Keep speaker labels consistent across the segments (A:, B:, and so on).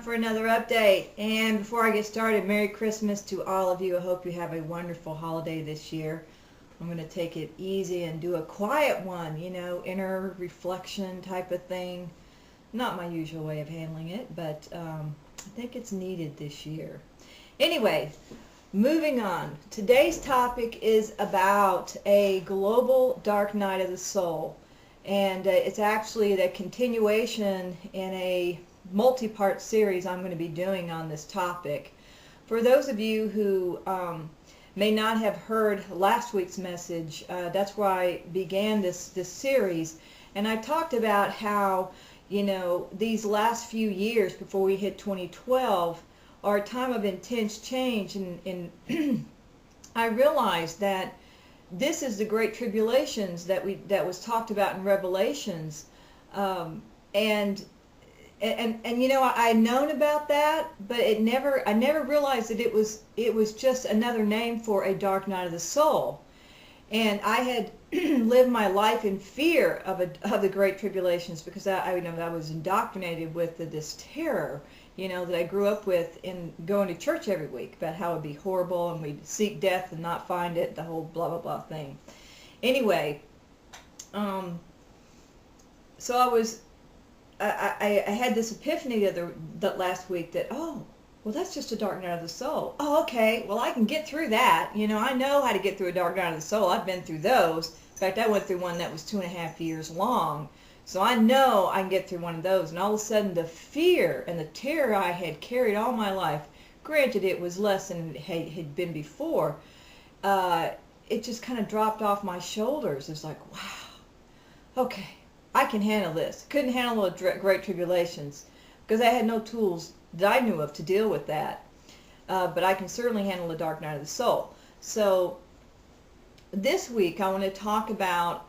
A: for another update. And before I get started, Merry Christmas to all of you. I hope you have a wonderful holiday this year. I'm going to take it easy and do a quiet one, inner reflection type of thing. Not my usual way of handling it, but I think it's needed this year. Anyway, moving on. Today's topic is about a global dark night of the soul. And it's actually the continuation in a multi-part series I'm going to be doing on this topic. For those of you who may not have heard last week's message, that's where I began this series. And I talked about how, these last few years before we hit 2012 are a time of intense change. And I realized that this is the great tribulations that was talked about in Revelations, and I'd known about that, but I never realized that it was just another name for a dark night of the soul. And I had lived my life in fear of the great tribulations because I was indoctrinated with this terror, that I grew up with in going to church every week about how it would be horrible and we'd seek death and not find it, the whole blah, blah, blah thing. Anyway, so I had this epiphany that last week that, oh, well, that's just a dark night of the soul. Oh, okay, well, I can get through that. I know how to get through a dark night of the soul. I've been through those. In fact, I went through one that was 2.5 years long. So I know I can get through one of those. And all of a sudden, the fear and the terror I had carried all my life, granted it was less than it had been before, it just kind of dropped off my shoulders. It's like, wow, okay, I can handle this. Couldn't handle the great tribulations because I had no tools that I knew of to deal with that. But I can certainly handle the dark night of the soul. So this week I want to talk about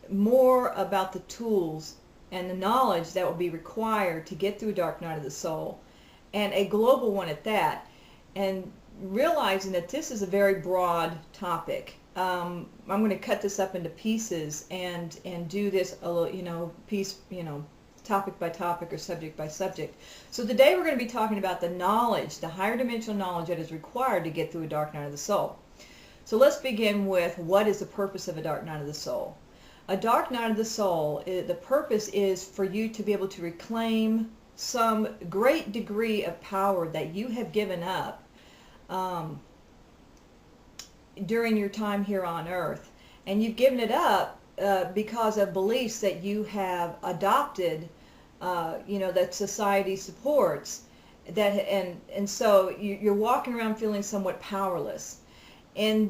A: more about the tools and the knowledge that will be required to get through a dark night of the soul, and a global one at that, and realizing that this is a very broad topic. I'm going to cut this up into pieces and do this a little, topic by topic or subject by subject. So today we're going to be talking about the knowledge, the higher dimensional knowledge that is required to get through a dark night of the soul. So let's begin with what is the purpose of a dark night of the soul. A dark night of the soul, the purpose is for you to be able to reclaim some great degree of power that you have given up during your time here on earth. And you've given it up because of beliefs that you have adopted, that society supports, and so you're walking around feeling somewhat powerless. In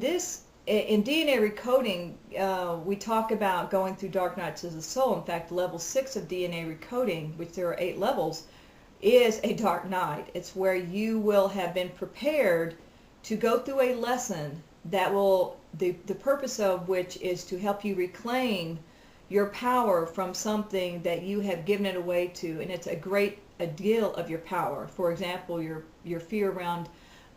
A: DNA recoding, we talk about going through dark nights of the soul. In fact, level 6 of DNA recoding, which there are 8 levels, is a dark night. It's where you will have been prepared to go through a lesson that will, the purpose of which is to help you reclaim your power from something that you have given it away to, and it's a deal of your power. For example, your fear around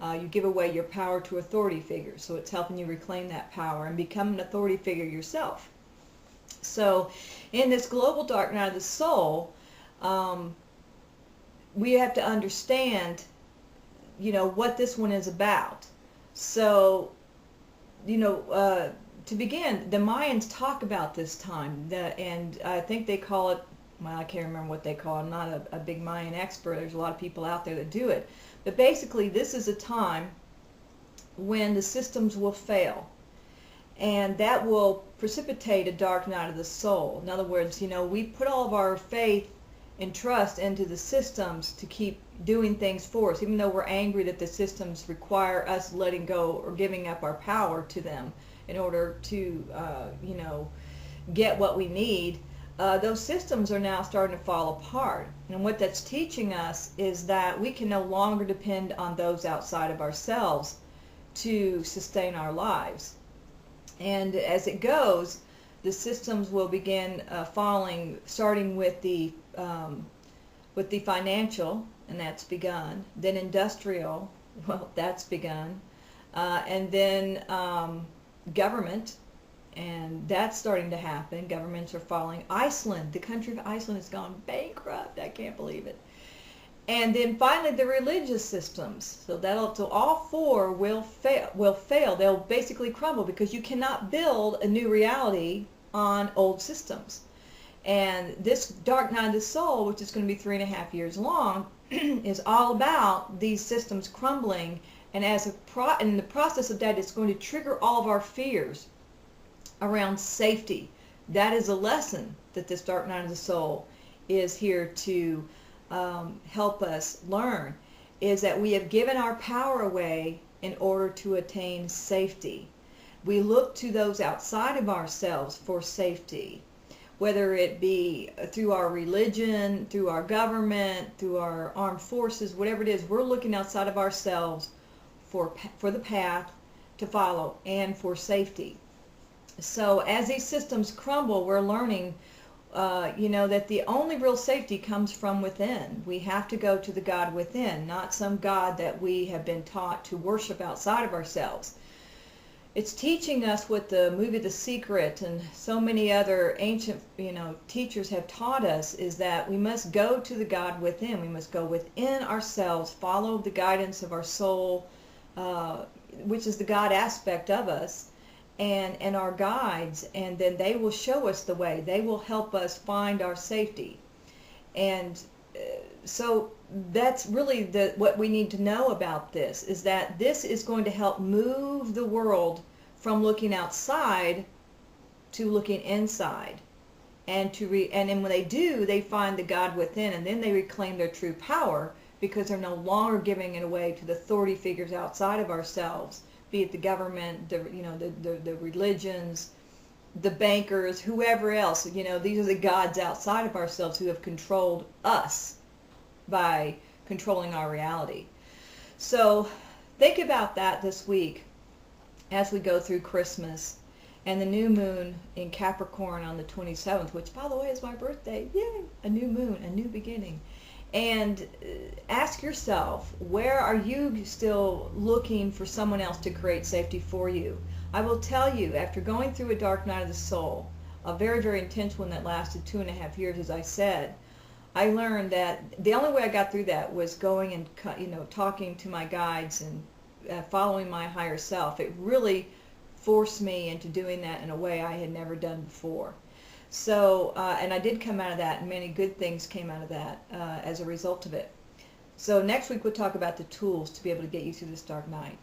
A: you give away your power to authority figures, so it's helping you reclaim that power and become an authority figure yourself. So in this global dark night of the soul, we have to understand, what this one is about. So, to begin, the Mayans talk about this time, and I think they call it, well, I can't remember what they call it. I'm not a big Mayan expert. There's a lot of people out there that do it. But basically, this is a time when the systems will fail, and that will precipitate a dark night of the soul. In other words, we put all of our faith and trust into the systems to keep doing things for us, even though we're angry that the systems require us letting go or giving up our power to them in order to, get what we need. Those systems are now starting to fall apart. And what that's teaching us is that we can no longer depend on those outside of ourselves to sustain our lives. And as it goes, the systems will begin falling, starting with the financial, and that's begun. Then industrial, well, that's begun. And then government, and that's starting to happen. Governments are falling. Iceland, the country of Iceland has gone bankrupt. I can't believe it. And then finally the religious systems. So all four will fail. They'll basically crumble because you cannot build a new reality on old systems. And this dark night of the soul, which is going to be 3.5 years long, is all about these systems crumbling. And in the process of that, it's going to trigger all of our fears around safety. That is a lesson that this dark night of the soul is here to help us learn, is that we have given our power away in order to attain safety. We look to those outside of ourselves for safety, whether it be through our religion, through our government, through our armed forces, whatever it is. We're looking outside of ourselves for the path to follow and for safety. So as these systems crumble, we're learning that the only real safety comes from within. We have to go to the God within, not some God that we have been taught to worship outside of ourselves. It's teaching us what the movie The Secret and so many other ancient teachers have taught us, is that we must go to the God within. We must go within ourselves, follow the guidance of our soul, which is the God aspect of us, and our guides, and then they will show us the way. They will help us find our safety. And so that's really what we need to know about this, is that this is going to help move the world from looking outside to looking inside. And then when they do, they find the God within, and then they reclaim their true power, because they're no longer giving it away to the authority figures outside of ourselves, be it the government, the religions, the bankers, whoever else. These are the gods outside of ourselves who have controlled us by controlling our reality. So think about that this week as we go through Christmas and the new moon in Capricorn on the 27th, which, by the way, is my birthday. Yay! A new moon, a new beginning. And ask yourself, where are you still looking for someone else to create safety for you? I will tell you, after going through a dark night of the soul, a very, very intense one that lasted 2.5 years, as I said, I learned that the only way I got through that was going and talking to my guides and following my higher self. It really forced me into doing that in a way I had never done before. So, and I did come out of that, and many good things came out of that as a result of it. So next week we'll talk about the tools to be able to get you through this dark night.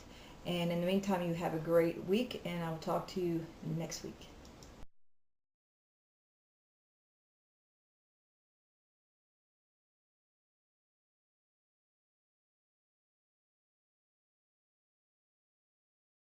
A: And in the meantime, you have a great week, and I will talk to you next week.